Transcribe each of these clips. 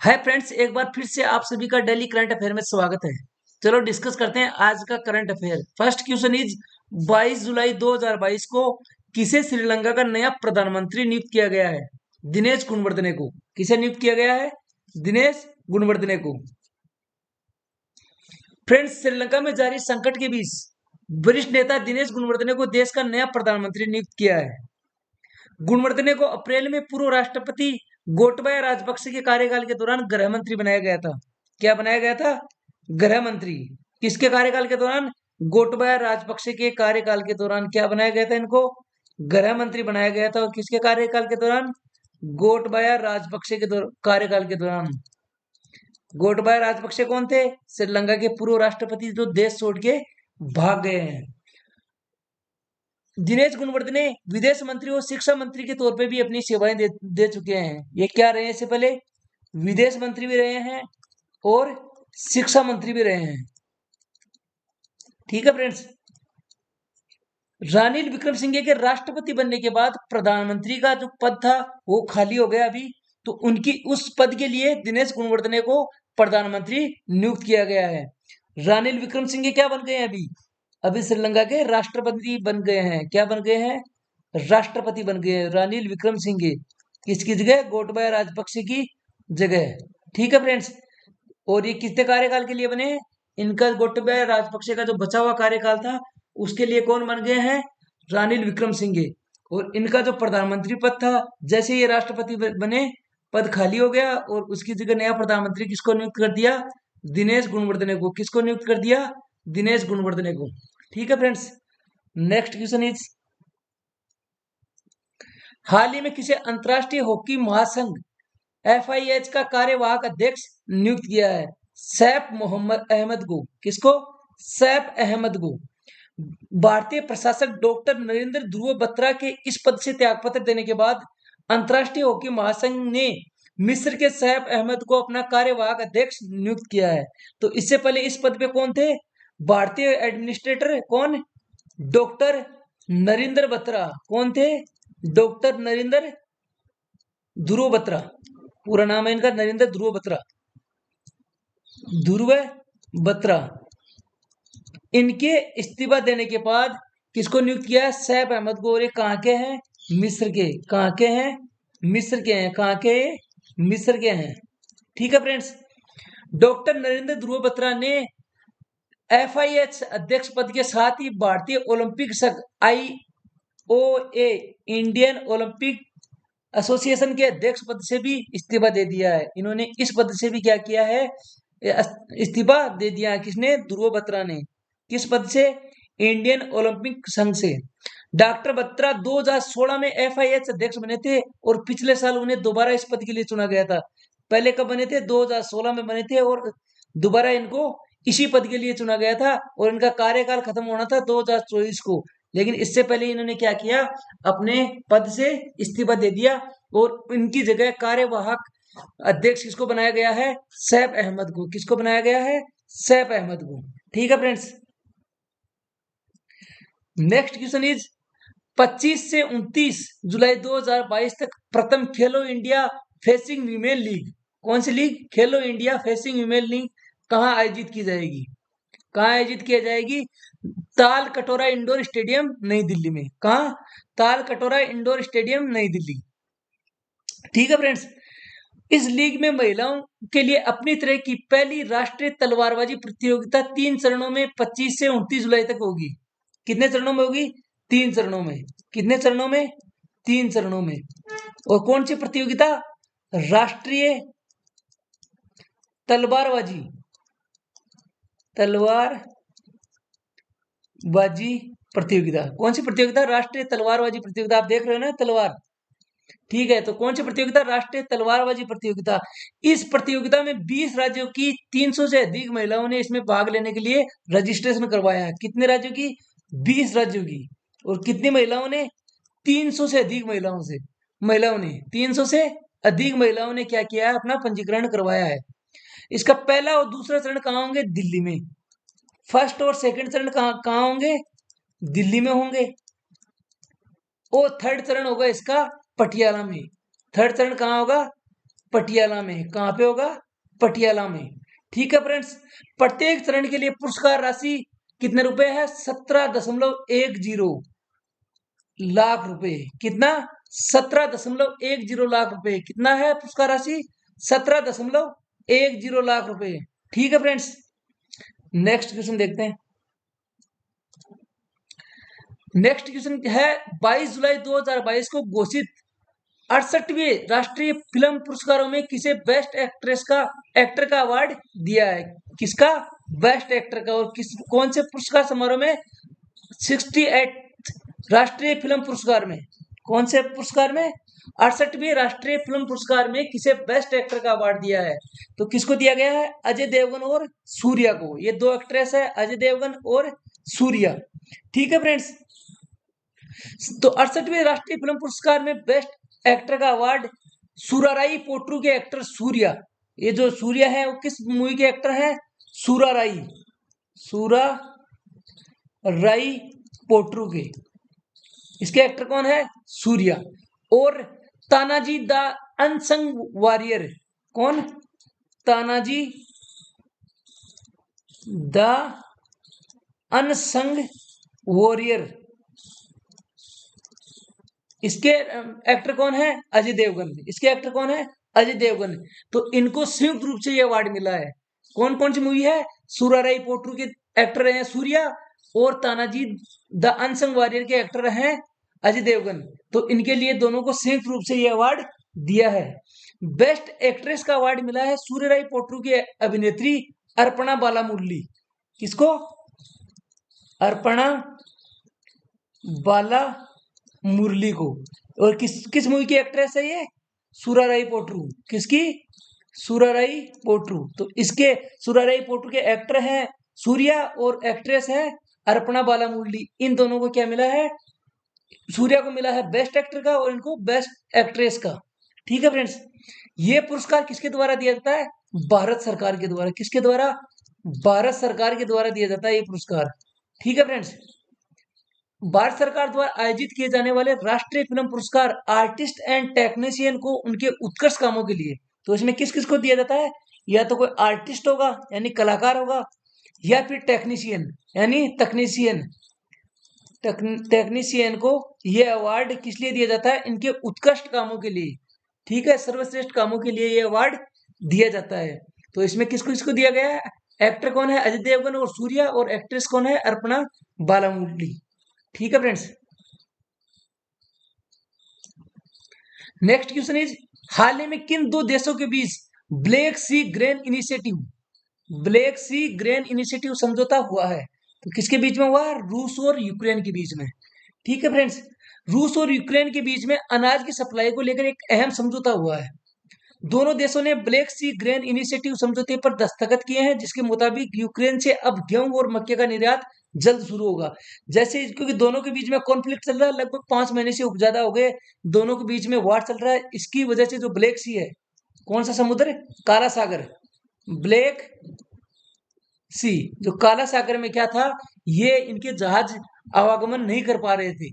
Hi friends, एक बार फिर से आप सभी का डेली करंट अफेयर में स्वागत है। चलो डिस्कस करते हैं आज का current affair. First question is 22 जुलाई 2022 को किसे श्रीलंका का नया प्रधानमंत्री नियुक्त किया गया है? दिनेश गुणवर्धने को। किसे नियुक्त किया गया है? दिनेश गुणवर्धने को। फ्रेंड्स, श्रीलंका में जारी संकट के बीच वरिष्ठ नेता दिनेश गुणवर्धने को देश का नया प्रधानमंत्री नियुक्त किया है। गुणवर्धने को अप्रैल में पूर्व राष्ट्रपति गोटबाया राजपक्षे के कार्यकाल के दौरान गृह मंत्री बनाया गया था। क्या बनाया गया था? गृह मंत्री। किसके कार्यकाल के दौरान? गोटबाया राजपक्षे के कार्यकाल के दौरान क्या बनाया गया था? इनको गृह मंत्री बनाया गया था। और किसके कार्यकाल के दौरान? गोटबाया राजपक्षे के कार्यकाल के दौरान। गोटबाया राजपक्षे कौन थे? श्रीलंका के पूर्व राष्ट्रपति जो देश छोड़ के भाग गए हैं। दिनेश गुणवर्धने विदेश मंत्री और शिक्षा मंत्री के तौर पे भी अपनी सेवाएं दे चुके हैं। ये क्या रहे हैं? इससे पहले विदेश मंत्री भी रहे हैं और शिक्षा मंत्री भी रहे हैं। ठीक है फ्रेंड्स। रानिल विक्रमसिंघे के राष्ट्रपति बनने के बाद प्रधानमंत्री का जो पद था वो खाली हो गया अभी, तो उनकी उस पद के लिए दिनेश गुणवर्धने को प्रधानमंत्री नियुक्त किया गया है। रानिल विक्रमसिंघे क्या बन गए हैं अभी? अभी श्रीलंका के राष्ट्रपति बन गए हैं। क्या बन गए हैं? राष्ट्रपति बन गए हैं रानिल विक्रमसिंघे। किसकी जगह? गोटबाया राजपक्षे की जगह। ठीक है फ्रेंड्स। और ये कितने कार्यकाल के लिए बने हैं? इनका गोटबाया राजपक्षे का जो बचा हुआ कार्यकाल था उसके लिए कौन बन गए हैं? रानिल विक्रमसिंघे। और इनका जो प्रधानमंत्री पद था, जैसे ये राष्ट्रपति बने पद खाली हो गया और उसकी जगह नया प्रधानमंत्री किसको नियुक्त कर दिया? दिनेश गुणवर्धने को। किसको नियुक्त कर दिया? दिनेश गुणवर्धने को। ठीक है फ्रेंड्स। नेक्स्ट क्वेश्चन इज, हाल ही में किसे अंतरराष्ट्रीय हॉकी महासंघ FIH का कार्यवाहक अध्यक्ष नियुक्त किया है? सैफ मोहम्मद अहमद को। किसको? सैफ अहमद को। भारतीय प्रशासक डॉक्टर नरेंद्र ध्रुव बत्रा के इस पद से त्यागपत्र देने के बाद अंतरराष्ट्रीय हॉकी महासंघ ने मिस्र के सैफ अहमद को अपना कार्यवाहक अध्यक्ष नियुक्त किया है। तो इससे पहले इस पद पे कौन थे? भारतीय एडमिनिस्ट्रेटर कौन? डॉक्टर नरेंद्र बत्रा। कौन थे? डॉक्टर नरेंद्र ध्रुव बत्रा। पूरा नाम है इनका नरेंद्र ध्रुव बत्रा। ध्रुव बत्रा। इनके इस्तीफा देने के बाद किसको नियुक्त किया? सैफ अहमद को। और ये कहाँ के हैं? मिस्र के। कहाँ के हैं? मिस्र के हैं। कहाँ के? मिस्र के हैं। ठीक है फ्रेंड्स। डॉक्टर नरेंद्र ध्रुव बत्रा ने FIH अध्यक्ष पद के साथ ही भारतीय ओलंपिक संघ IOA इंडियन ओलंपिक एसोसिएशन के अध्यक्ष पद से भी इस्तीफा दे दिया है। इन्होंने इस पद से भी क्या किया है? इस्तीफा दे दिया है। किसने? ध्रुव बत्रा ने। किस पद से? इंडियन ओलंपिक संघ से। डॉक्टर बत्रा 2016 में FIH अध्यक्ष बने थे और पिछले साल उन्हें दोबारा इस पद के लिए चुना गया था। पहले कब बने थे? 2016 में बने थे और दोबारा इनको इसी पद के लिए चुना गया था और इनका कार्यकाल खत्म होना था 2024 को। लेकिन इससे पहले इन्होंने क्या किया? अपने पद से इस्तीफा दे दिया और इनकी जगह कार्यवाहक अध्यक्ष किसको बनाया गया है? सैफ अहमद को। किसको बनाया गया है? सैफ अहमद को। ठीक है फ्रेंड्स। नेक्स्ट क्वेश्चन इज, 25 से 29 जुलाई 2022 तक प्रथम खेलो इंडिया फेसिंग वीमेन लीग। कौन सी लीग? खेलो इंडिया फेसिंग वीमेन लीग कहाँ आयोजित की जाएगी? कहाँ आयोजित किया जाएगी? ताल कटोरा इंडोर स्टेडियम नई दिल्ली में। कहाँ? ताल कटोरा इंडोर स्टेडियम नई दिल्ली। ठीक है फ्रेंड्स। इस लीग में महिलाओं के लिए अपनी तरह की पहली राष्ट्रीय तलवारबाजी प्रतियोगिता 3 चरणों में 25 से 29 जुलाई तक होगी। कितने चरणों में होगी? 3 चरणों में। कितने चरणों में? 3 चरणों में। और कौन सी प्रतियोगिता? राष्ट्रीय तलवारबाजी प्रतियोगिता। कौन सी प्रतियोगिता? राष्ट्रीय तलवारबाजी प्रतियोगिता। आप देख रहे हो ना तलवार। ठीक है, तो कौन सी प्रतियोगिता? राष्ट्रीय तलवारबाजी प्रतियोगिता। इस प्रतियोगिता में 20 राज्यों की 300 से अधिक महिलाओं ने इसमें भाग लेने के लिए रजिस्ट्रेशन करवाया है। कितने राज्यों की? 20 राज्यों की। और कितनी महिलाओं ने? 300 से अधिक महिलाओं ने 300 से अधिक महिलाओं ने क्या किया है? अपना पंजीकरण करवाया है। इसका पहला और दूसरा चरण कहाँ होंगे? दिल्ली में। फर्स्ट और सेकंड चरण कहाँ होंगे? दिल्ली में होंगे। और थर्ड चरण होगा इसका पटियाला में। थर्ड चरण कहाँ होगा? पटियाला में। कहाँ पे होगा? पटियाला में। ठीक है फ्रेंड्स, प्रत्येक चरण के लिए पुरस्कार राशि कितने रुपए है? 17.10 लाख रुपए। कितना? 17.10 लाख रुपए। कितना है पुरस्कार राशि? 17.10 लाख रुपए। ठीक है फ्रेंड्स, नेक्स्ट क्वेश्चन देखते हैं। नेक्स्ट क्वेश्चन है 22 जुलाई 2022 को घोषित 68वें राष्ट्रीय फिल्म पुरस्कारों में किसे बेस्ट एक्टर का अवार्ड दिया है? किसका? बेस्ट एक्टर का। और कौन से पुरस्कार समारोह में? 68 राष्ट्रीय फिल्म पुरस्कार में। कौन से पुरस्कार में? 68वें राष्ट्रीय फिल्म पुरस्कार में किसे बेस्ट एक्टर का अवार्ड दिया है? तो किसको दिया गया है? अजय देवगन और सूर्या को। ये दो एक्ट्रेस है, अजय देवगन और सूर्या। ठीक है फ्रेंड्स, तो 68वें राष्ट्रीय फिल्म पुरस्कार में बेस्ट एक्टर का अवार्ड सुराराई पोट्रू के एक्टर सूर्या। ये जो सूर्या है वो किस मूवी के एक्टर है? सुराराई पोट्रू के। इसके एक्टर कौन है? सूर्या। और तानाजी द अनसंग वॉरियर। कौन? Tanaji the unsung warrior. इसके एक्टर कौन है? अजय देवगन। इसके एक्टर कौन है? अजय देवगन। तो इनको संयुक्त रूप से ये अवार्ड मिला है। कौन कौन सी मूवी है? सुराराई पोट्रू के एक्टर हैं सूर्या, और तानाजी द अनसंग वॉरियर के एक्टर हैं अजय देवगन। तो इनके लिए दोनों को संयुक्त रूप से ये अवार्ड दिया है। बेस्ट एक्ट्रेस का अवार्ड मिला है सुराराई पोट्रू की अभिनेत्री अर्पणा बालामुरली। किसको? अर्पणा बालामुरली को। और किस मूवी की एक्ट्रेस है ये? सुराराई पोट्रू। किसकी? सुराराई पोट्रू। तो इसके सुराराई पोट्रू के एक्टर हैं सूर्या और एक्ट्रेस है अर्पणा बालामुरली। इन दोनों को क्या मिला है? सूर्या को मिला है बेस्ट एक्टर का और इनको बेस्ट एक्ट्रेस का। ठीक है फ्रेंड्स, ये पुरस्कार किसके द्वारा दिया जाता है? भारत सरकार के द्वारा। किसके द्वारा? भारत सरकार के द्वारा दिया जाता है ये पुरस्कार। ठीक है फ्रेंड्स, भारत सरकार द्वारा आयोजित किए जाने वाले राष्ट्रीय फिल्म पुरस्कार आर्टिस्ट एंड टेक्नीशियन को उनके उत्कृष्ट कामों के लिए। तो इसमें किस किस को दिया जाता है? या तो कोई आर्टिस्ट होगा यानी कलाकार होगा, या फिर टेक्नीशियन यानी टेक्नीशियन को यह अवार्ड किस लिए दिया जाता है? इनके उत्कृष्ट कामों के लिए। ठीक है, सर्वश्रेष्ठ कामों के लिए यह अवार्ड दिया जाता है। तो इसमें किसको किसको दिया गया है? एक्टर कौन है? अजय देवगन और सूर्या। और एक्ट्रेस कौन है? अर्पणा बालामुरली। ठीक है फ्रेंड्स, नेक्स्ट क्वेश्चन इज हाल ही में किन दो देशों के बीच ब्लैक सी ग्रेन इनिशिएटिव समझौता हुआ है? तो किसके बीच में हुआ? रूस और यूक्रेन के बीच में। ठीक है फ्रेंड्स, रूस और यूक्रेन के बीच में अनाज की सप्लाई को लेकर एक अहम समझौता हुआ है। दोनों देशों ने ब्लैक सी ग्रेन इनिशिएटिव समझौते पर दस्तखत किए हैं, जिसके मुताबिक यूक्रेन से अब गेहूं और मक्के का निर्यात जल्द शुरू होगा। जैसे क्योंकि दोनों के बीच में कॉन्फ्लिक्ट चल रहा है, लगभग 5 महीने से ज्यादा हो गए, दोनों के बीच में वार चल रहा है। इसकी वजह से जो ब्लैक सी है, कौन सा समुद्र? काला सागर। ब्लैक सी, जो काला सागर में क्या था, ये इनके जहाज आवागमन नहीं कर पा रहे थे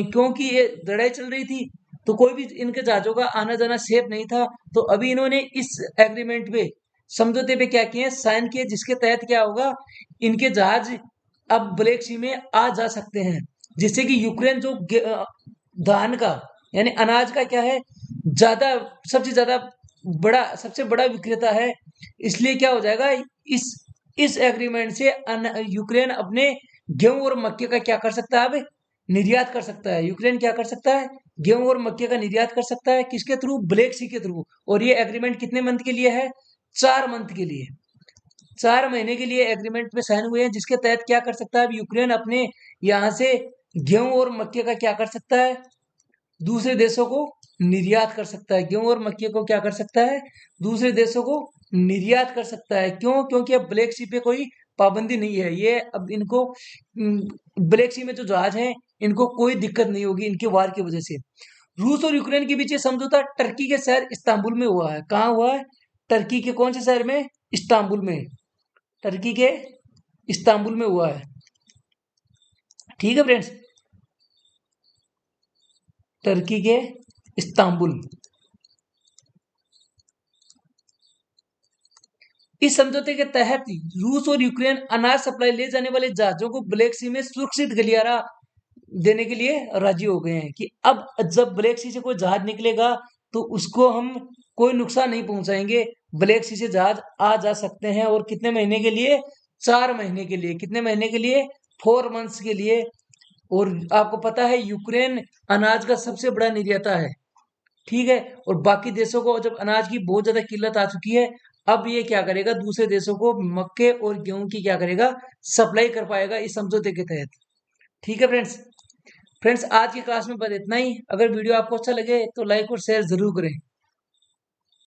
क्योंकि ये लड़ाई चल रही थी, तो कोई भी इनके जहाजों का आना जाना सेफ नहीं था। तो अभी इन्होंने इस एग्रीमेंट पे, समझौते पे क्या किए? साइन किए, जिसके तहत क्या होगा? इनके जहाज अब ब्लैक सी में आ जा सकते हैं, जिससे कि यूक्रेन जो धान का यानी अनाज का क्या है, ज्यादा सबसे बड़ा विक्रेता है। इसलिए क्या हो जाएगा? इस एग्रीमेंट से यूक्रेन अपने गेहूं और मक्के का क्या कर सकता है? अब निर्यात कर सकता है। यूक्रेन क्या कर सकता है? गेहूं और मक्के का निर्यात कर सकता है। किसके थ्रू? ब्लैक सी के थ्रू। और ये एग्रीमेंट कितने मंथ के लिए है? 4 मंथ के लिए, 4 महीने के लिए एग्रीमेंट पे साइन हुए हैं, जिसके तहत क्या कर सकता है? यूक्रेन अपने यहाँ से गेहूं और मक्के का क्या कर सकता है? दूसरे देशों को निर्यात कर सकता है। गेहूं और मक्के को क्या कर सकता है? दूसरे देशों को निर्यात कर सकता है। क्यों? क्योंकि अब ब्लैक सी पे कोई पाबंदी नहीं है। ये अब इनको ब्लैक सी में जो जहाज हैं, इनको कोई दिक्कत नहीं होगी इनके वार की वजह से। रूस और यूक्रेन के बीच ये समझौता टर्की के शहर इस्तांबुल में हुआ है। कहाँ हुआ है? टर्की के कौन से शहर में? इस्तांबुल में। टर्की के इस्तांबुल में हुआ है। ठीक है फ्रेंड्स, टर्की के इस्तांबुल। इस समझौते के तहत रूस और यूक्रेन अनाज सप्लाई ले जाने वाले जहाजों को ब्लैक सी में सुरक्षित गलियारा देने के लिए राजी हो गए हैं कि अब जब ब्लैक सी से कोई जहाज निकलेगा तो उसको हम कोई नुकसान नहीं पहुंचाएंगे। ब्लैक सी से जहाज आ जा सकते हैं और कितने महीने के लिए? 4 महीने के लिए। कितने महीने के लिए? 4 मंथ्स के लिए। और आपको पता है यूक्रेन अनाज का सबसे बड़ा निर्याता है, ठीक है। और बाकी देशों को जब अनाज की बहुत ज्यादा किल्लत आ चुकी है, अब ये क्या करेगा? दूसरे देशों को मक्के और गेहूं की क्या करेगा? सप्लाई कर पाएगा इस समझौते के तहत। ठीक है फ्रेंड्स। फ्रेंड्स आज की क्लास में बस इतना ही। अगर वीडियो आपको अच्छा लगे तो लाइक और शेयर जरूर करें।